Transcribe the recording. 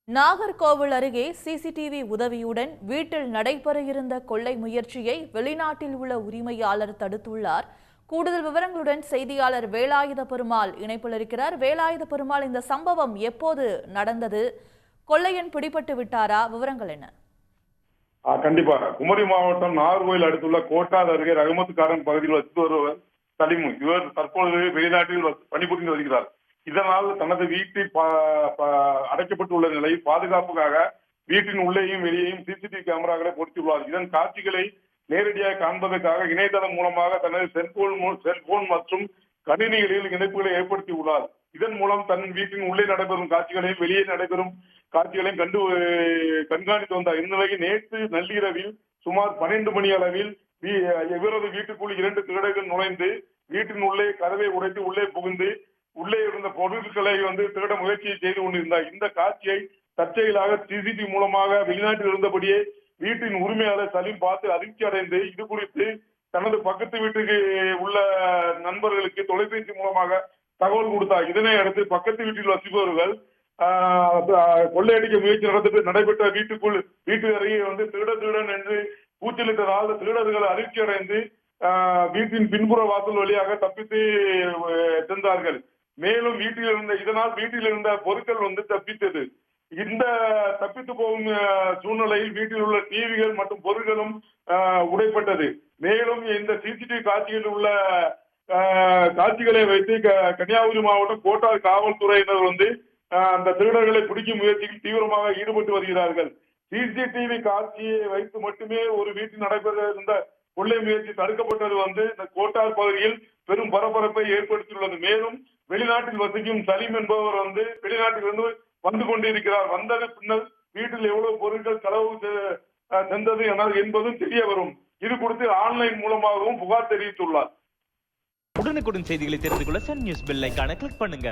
நாகர்கோவில் அருகே சிசிடிவி உதவியுடன் வீட்டில் நடைபெற இருந்த கொள்ளை முயற்சியை வெளிநாட்டில் உள்ள உரிமையாளர் தடுத்துள்ளார். கூடுதல் விவரங்களுடன் செய்தியாளர் வேலாயுத பெருமாள் இணைப்பில் இருக்கிறார். வேலாயுத பெருமாள், இந்த சம்பவம் எப்போது நடந்தது? கொள்ளையன் பிடிபட்டு விட்டாரா? விவரங்கள் என்ன? கண்டிப்பா குமரி மாவட்டம் நாகர்கோவில் அடுத்துள்ள கோட்டார் அருகே ரகமத்துக்காரன் பகுதியில் வசித்து வருவர் சலிமு. இவர் தற்பொழுது வெளிநாட்டில் பணிபுரிந்து வருகிறார். இதனால் தனது வீட்டில் அடைக்கப்பட்டுள்ள நிலையில் பாதுகாப்புக்காக வீட்டின் உள்ளேயும் வெளியேயும் சிசிடிவி கேமராக்களை பொருத்தியுள்ளார். இதன் காட்சிகளை நேரடியாக காண்பதற்காக இணையதளம் மூலமாக தனது செல்போன் மற்றும் கணினிகளில் இணைப்புகளை ஏற்படுத்தியுள்ளார். இதன் மூலம் தன் வீட்டின் உள்ளே நடைபெறும் காட்சிகளையும் வெளியே நடைபெறும் காட்சிகளையும் கண்காணித்து வந்தார். இந்நிலையில் நேற்று நள்ளிரவில் சுமார் 12 மணி அளவில் இவரது வீட்டுக்குள் 2 திருடர்கள் நுழைந்து வீட்டின் உள்ளே கதவை உடைத்து உள்ளே புகுந்து உள்ளே இருந்த பொருட்களை திருட முயற்சியை செய்து கொண்டிருந்தார். இந்த காட்சியை தற்செயலாக சிசிடிவி மூலமாக வெளிநாட்டில் இருந்தபடியே வீட்டின் உரிமையாளர் சலீம் பார்த்து அதிர்ச்சி அடைந்து இது குறித்து தனது பக்கத்து வீட்டுக்கு உள்ள நண்பர்களுக்கு தொலைபேசி மூலமாக தகவல் கொடுத்தார். இதனை அடுத்து பக்கத்து வீட்டில் வசிப்பவர்கள் கொள்ளையடிக்க முயற்சி நடைபெற்ற வீட்டு அருகே திருடன் என்று கூச்சலிட்டதால் திருடர்கள் அதிர்ச்சி அடைந்து வீட்டின் பின்புற வாசல் வழியாக தப்பித்து சென்றார்கள். மேலும் இதனால் வீட்டில் இருந்த பொருட்கள் தப்பித்தது. இந்த தப்பித்து போகும் சூழ்நிலையில் வீட்டில் உள்ள டிவிகள் மற்றும் பொருட்களும் உடைப்பட்டது. மேலும் இந்த சிசிடிவி காட்சியில் உள்ள காட்சிகளை வைத்து கன்னியாகுமரி மாவட்டம் கோட்டார் காவல்துறையினர் அந்த திருடர்களை பிடிக்கும் முயற்சியில் தீவிரமாக ஈடுபட்டு வருகிறார்கள். சிசிடிவி காட்சியை வைத்து மட்டுமே ஒரு வீட்டில் நடைபெற இருந்த கொள்ளை முயற்சி தடுக்கப்பட்டது இந்த கோட்டார் பகுதியில் பெரும் பரபரப்பை ஏற்படுத்தியுள்ளது. மேலும் வெளிநாட்டில் வசிக்கும் சலீம் என்பவர் வெளிநாட்டிலிருந்து வந்து கொண்டிருக்கிறார். வந்தது பின்னர் வீட்டில் எவ்வளவு பொருட்கள் செலவு சென்றது என்பதும் தெரிய வரும். இது குறித்து ஆன்லைன் மூலமாகவும் புகார் தெரிவித்துள்ளார். உடனுக்குடன் செய்திகளை தெரிந்து கொள்ள சன் நியூஸ் பெல் ஐகானை கிளிக் பண்ணுங்க.